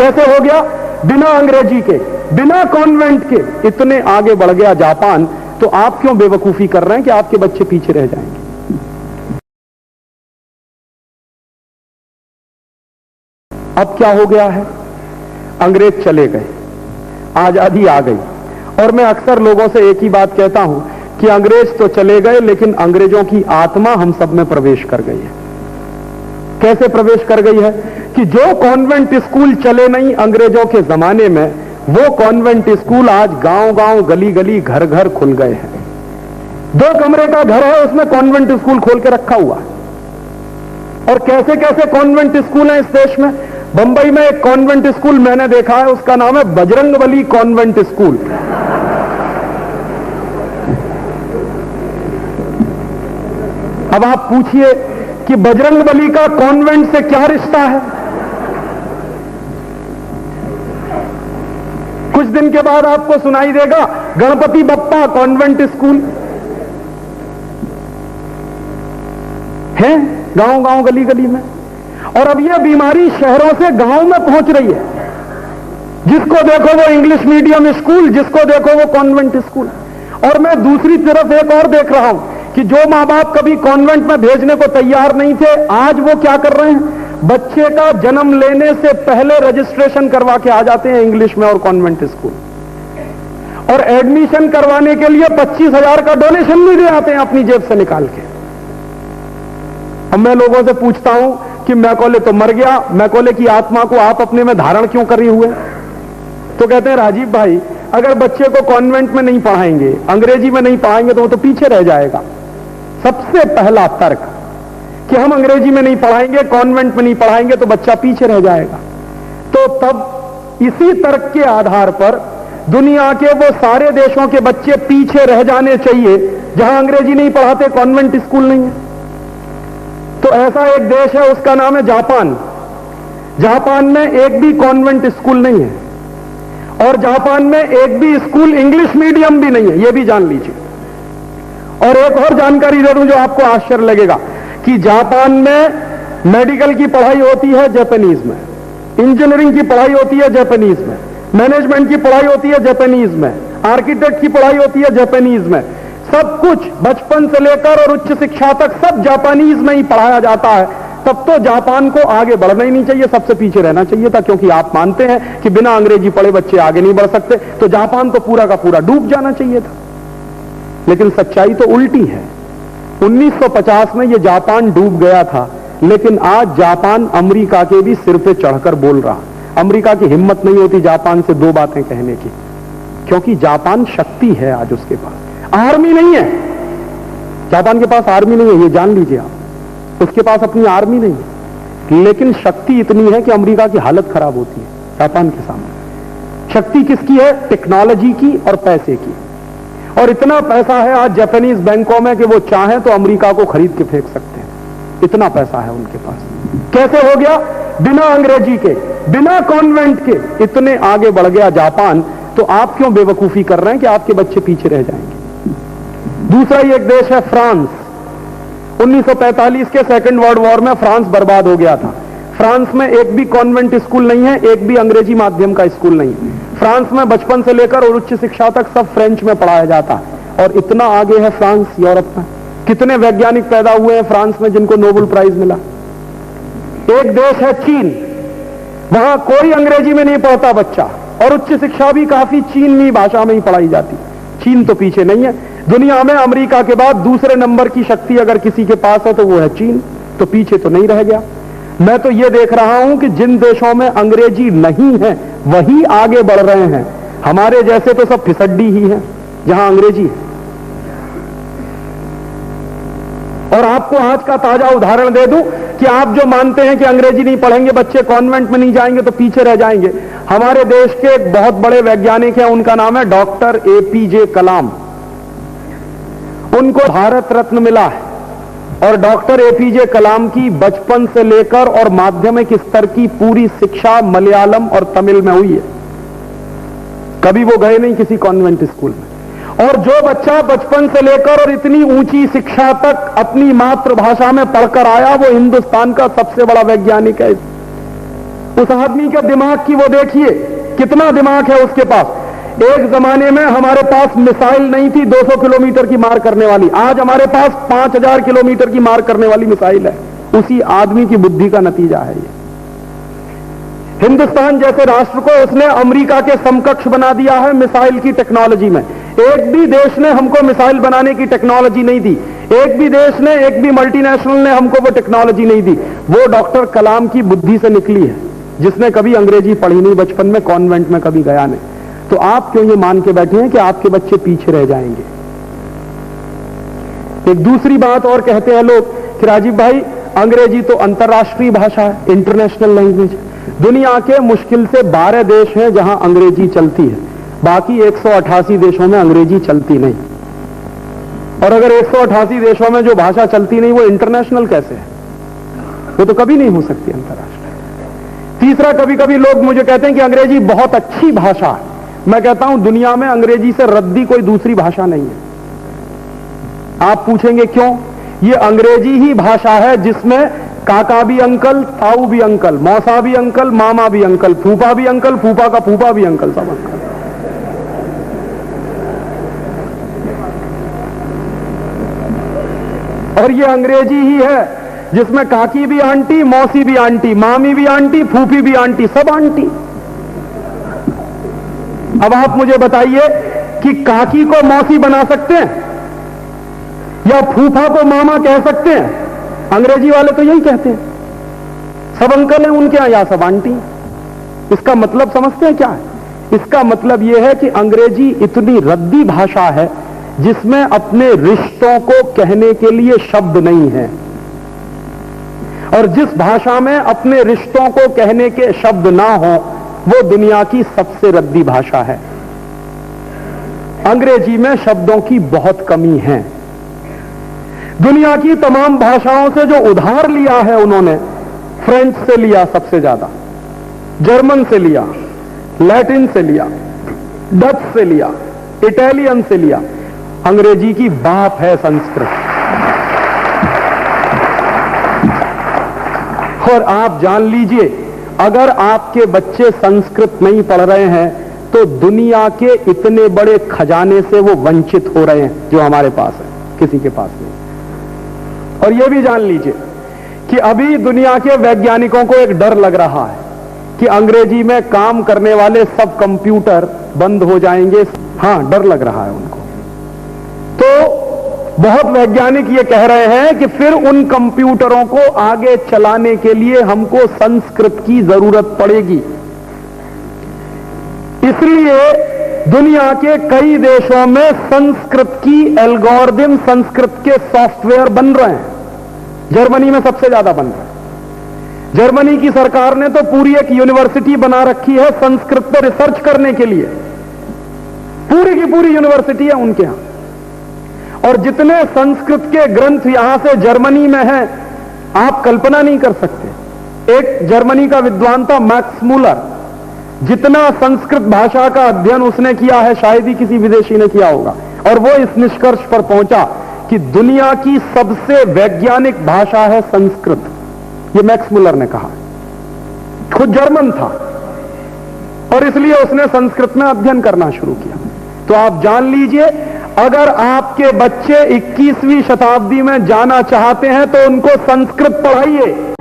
कैसे हो गया? बिना अंग्रेजी के, बिना कॉन्वेंट के इतने आगे बढ़ गया जापान। तो आप क्यों बेवकूफी कर रहे हैं कि आपके बच्चे पीछे रह जाएंगे? अब क्या हो गया है? अंग्रेज चले गए, आजादी आ गई। और मैं अक्सर लोगों से एक ही बात कहता हूं कि अंग्रेज तो चले गए, लेकिन अंग्रेजों की आत्मा हम सब में प्रवेश कर गई है। कैसे प्रवेश कर गई है? कि जो कॉन्वेंट स्कूल चले नहीं अंग्रेजों के जमाने में, वो कॉन्वेंट स्कूल आज गांव-गांव, गली-गली, घर-घर खुल गए हैं। 2 कमरे का घर है, उसमें कॉन्वेंट स्कूल खोल के रखा हुआ है। और कैसे कैसे कॉन्वेंट स्कूल हैं इस देश में। बंबई में एक कॉन्वेंट स्कूल मैंने देखा है, उसका नाम है बजरंगबली कॉन्वेंट स्कूल। अब आप पूछिए कि बजरंगबली का कॉन्वेंट से क्या रिश्ता है? कुछ दिन के बाद आपको सुनाई देगा गणपति बप्पा कॉन्वेंट स्कूल है गांव-गांव, गली-गली में। और अब यह बीमारी शहरों से गांव में पहुंच रही है। जिसको देखो वो इंग्लिश मीडियम स्कूल, जिसको देखो वो कॉन्वेंट स्कूल। और मैं दूसरी तरफ एक और देख रहा हूं कि जो मां बाप कभी कॉन्वेंट में भेजने को तैयार नहीं थे, आज वो क्या कर रहे हैं? बच्चे का जन्म लेने से पहले रजिस्ट्रेशन करवा के आ जाते हैं इंग्लिश में और कॉन्वेंट स्कूल। और एडमिशन करवाने के लिए 25,000 का डोनेशन भी दे आते हैं अपनी जेब से निकाल के। अब मैं लोगों से पूछता हूं कि मैकॉले तो मर गया, मैकॉले की आत्मा को आप अपने में धारण क्यों कर रही हुए? तो कहते हैं राजीव भाई, अगर बच्चे को कॉन्वेंट में नहीं पढ़ाएंगे, अंग्रेजी में नहीं पढ़ाएंगे, तो वो तो पीछे रह जाएगा। सबसे पहला तर्क कि हम अंग्रेजी में नहीं पढ़ाएंगे, कॉन्वेंट में नहीं पढ़ाएंगे तो बच्चा पीछे रह जाएगा। तो तब इसी तर्क के आधार पर दुनिया के वो सारे देशों के बच्चे पीछे रह जाने चाहिए जहां अंग्रेजी नहीं पढ़ाते, कॉन्वेंट स्कूल नहीं है। तो ऐसा एक देश है, उसका नाम है जापान। जापान में एक भी कॉन्वेंट स्कूल नहीं है, और जापान में एक भी स्कूल इंग्लिश मीडियम भी नहीं है, यह भी जान लीजिए। और एक और जानकारी दे दूं जो आपको आश्चर्य लगेगा कि जापान में मेडिकल की पढ़ाई होती है जापानीज में, इंजीनियरिंग की पढ़ाई होती है जापानीज में, मैनेजमेंट की पढ़ाई होती है जापानीज में, आर्किटेक्ट की पढ़ाई होती है जापानीज में। सब कुछ बचपन से लेकर और उच्च शिक्षा तक सब जापानीज में ही पढ़ाया जाता है। तब तो जापान को आगे बढ़ना ही नहीं चाहिए, सबसे पीछे रहना चाहिए था, क्योंकि आप मानते हैं कि बिना अंग्रेजी पढ़े बच्चे आगे नहीं बढ़ सकते। तो जापान तो पूरा का पूरा डूब जाना चाहिए था। लेकिन सच्चाई तो उल्टी है। 1950 में यह जापान डूब गया था, लेकिन आज जापान अमेरिका के भी सिर पे चढ़कर बोल रहा। अमेरिका की हिम्मत नहीं होती जापान से 2 बातें कहने की, क्योंकि जापान शक्ति है आज उसके पास, आर्मी नहीं है। जापान के पास आर्मी नहीं है, ये जान लीजिए आप। उसके पास अपनी आर्मी नहीं है, लेकिन शक्ति इतनी है कि अमेरिका की हालत खराब होती है जापान के सामने। शक्ति किसकी है? टेक्नोलॉजी की और पैसे की। और इतना पैसा है आज जापानीज बैंकों में कि वो चाहें तो अमेरिका को खरीद के फेंक सकते हैं, इतना पैसा है उनके पास। कैसे हो गया? बिना अंग्रेजी के, बिना कॉन्वेंट के इतने आगे बढ़ गया जापान। तो आप क्यों बेवकूफी कर रहे हैं कि आपके बच्चे पीछे रह जाएंगे? दूसरा ही एक देश है फ्रांस। 1945 के सेकेंड वर्ल्ड वॉर में फ्रांस बर्बाद हो गया था। फ्रांस में एक भी कॉन्वेंट स्कूल नहीं है, एक भी अंग्रेजी माध्यम का स्कूल नहीं है। फ्रांस में बचपन से लेकर और उच्च शिक्षा तक सब फ्रेंच में पढ़ाया जाता है। और इतना आगे है फ्रांस यूरोप में। कितने वैज्ञानिक पैदा हुए हैं फ्रांस में जिनको नोबेल प्राइज मिला। एक देश है चीन, वहां कोई अंग्रेजी में नहीं पढ़ता बच्चा, और उच्च शिक्षा भी काफी चीनी भाषा में ही पढ़ाई जाती। चीन तो पीछे नहीं है। दुनिया में अमेरिका के बाद दूसरे नंबर की शक्ति अगर किसी के पास है तो वो है चीन। तो पीछे तो नहीं रह गया। मैं तो ये देख रहा हूं कि जिन देशों में अंग्रेजी नहीं है वही आगे बढ़ रहे हैं। हमारे जैसे तो सब फिसड्डी ही है जहां अंग्रेजी है। और आपको आज का ताजा उदाहरण दे दूं कि आप जो मानते हैं कि अंग्रेजी नहीं पढ़ेंगे बच्चे, कॉन्वेंट में नहीं जाएंगे तो पीछे रह जाएंगे। हमारे देश के एक बहुत बड़े वैज्ञानिक हैं, उनका नाम है डॉक्टर एपीजे कलाम। उनको भारत रत्न मिला है। और डॉक्टर एपीजे कलाम की बचपन से लेकर और माध्यमिक स्तर की पूरी शिक्षा मलयालम और तमिल में हुई है। कभी वो गए नहीं किसी कॉन्वेंट स्कूल में। और जो बच्चा बचपन से लेकर और इतनी ऊंची शिक्षा तक अपनी मातृभाषा में पढ़कर आया वो हिंदुस्तान का सबसे बड़ा वैज्ञानिक है। उस आदमी के दिमाग की वो देखिए, कितना दिमाग है उसके पास। एक जमाने में हमारे पास मिसाइल नहीं थी 200 किलोमीटर की मार करने वाली, आज हमारे पास 5000 किलोमीटर की मार करने वाली मिसाइल है। उसी आदमी की बुद्धि का नतीजा है ये। हिंदुस्तान जैसे राष्ट्र को उसने अमेरिका के समकक्ष बना दिया है मिसाइल की टेक्नोलॉजी में। एक भी देश ने हमको मिसाइल बनाने की टेक्नोलॉजी नहीं दी, एक भी देश ने, एक भी मल्टीनेशनल ने हमको वो टेक्नोलॉजी नहीं दी। वो डॉक्टर कलाम की बुद्धि से निकली है, जिसने कभी अंग्रेजी पढ़ी नहीं, बचपन में कॉन्वेंट में कभी गया नहीं। तो आप क्यों ये मान के बैठे हैं कि आपके बच्चे पीछे रह जाएंगे? एक दूसरी बात और कहते हैं लोग कि राजीव भाई अंग्रेजी तो अंतर्राष्ट्रीय भाषा है, इंटरनेशनल लैंग्वेज। दुनिया के मुश्किल से 12 देश हैं जहां अंग्रेजी चलती है, बाकी 188 देशों में अंग्रेजी चलती नहीं। और अगर 188 देशों में जो भाषा चलती नहीं वो इंटरनेशनल कैसे है? वो तो कभी नहीं हो सकती अंतर्राष्ट्रीय। तीसरा, कभी कभी लोग मुझे कहते हैं कि अंग्रेजी बहुत अच्छी भाषा है। मैं कहता हूं दुनिया में अंग्रेजी से रद्दी कोई दूसरी भाषा नहीं है। आप पूछेंगे क्यों? ये अंग्रेजी ही भाषा है जिसमें काका भी अंकल, ताऊ भी अंकल, मौसा भी अंकल, मामा भी अंकल, फूफा भी अंकल, फूफा का फूफा भी अंकल, सब अंकल। और ये अंग्रेजी ही है जिसमें काकी भी आंटी, मौसी भी आंटी, मामी भी आंटी, फूफी भी आंटी, सब आंटी। अब आप मुझे बताइए कि काकी को मौसी बना सकते हैं या फूफा को मामा कह सकते हैं? अंग्रेजी वाले तो यही कहते हैं, सब अंकल हैं उनके यहां, या सब आंटी। इसका मतलब समझते हैं क्या है? इसका मतलब यह है कि अंग्रेजी इतनी रद्दी भाषा है जिसमें अपने रिश्तों को कहने के लिए शब्द नहीं है, और जिस भाषा में अपने रिश्तों को कहने के शब्द ना हो वो दुनिया की सबसे रद्दी भाषा है। अंग्रेजी में शब्दों की बहुत कमी है। दुनिया की तमाम भाषाओं से जो उधार लिया है उन्होंने, फ्रेंच से लिया सबसे ज्यादा, जर्मन से लिया, लैटिन से लिया, डच से लिया, इटालियन से लिया, अंग्रेजी की बाप है संस्कृत। और आप जान लीजिए, अगर आपके बच्चे संस्कृत नहीं पढ़ रहे हैं तो दुनिया के इतने बड़े खजाने से वो वंचित हो रहे हैं जो हमारे पास है, किसी के पास नहीं। और ये भी जान लीजिए कि अभी दुनिया के वैज्ञानिकों को एक डर लग रहा है कि अंग्रेजी में काम करने वाले सब कंप्यूटर बंद हो जाएंगे। हां, डर लग रहा है उनको। तो बहुत वैज्ञानिक ये कह रहे हैं कि फिर उन कंप्यूटरों को आगे चलाने के लिए हमको संस्कृत की जरूरत पड़ेगी। इसलिए दुनिया के कई देशों में संस्कृत की एल्गोरिदम, संस्कृत के सॉफ्टवेयर बन रहे हैं। जर्मनी में सबसे ज्यादा बन रहे हैं। जर्मनी की सरकार ने तो पूरी एक यूनिवर्सिटी बना रखी है संस्कृत पर रिसर्च करने के लिए। पूरी की पूरी यूनिवर्सिटी है उनके यहां। और जितने संस्कृत के ग्रंथ यहां से जर्मनी में हैं, आप कल्पना नहीं कर सकते। एक जर्मनी का विद्वान था मैक्स मूलर, जितना संस्कृत भाषा का अध्ययन उसने किया है शायद ही किसी विदेशी ने किया होगा। और वो इस निष्कर्ष पर पहुंचा कि दुनिया की सबसे वैज्ञानिक भाषा है संस्कृत। ये मैक्स मूलर ने कहा, खुद जर्मन था और इसलिए उसने संस्कृत में अध्ययन करना शुरू किया। तो आप जान लीजिए, अगर आपके बच्चे 21वीं शताब्दी में जाना चाहते हैं तो उनको संस्कृत पढ़ाइए।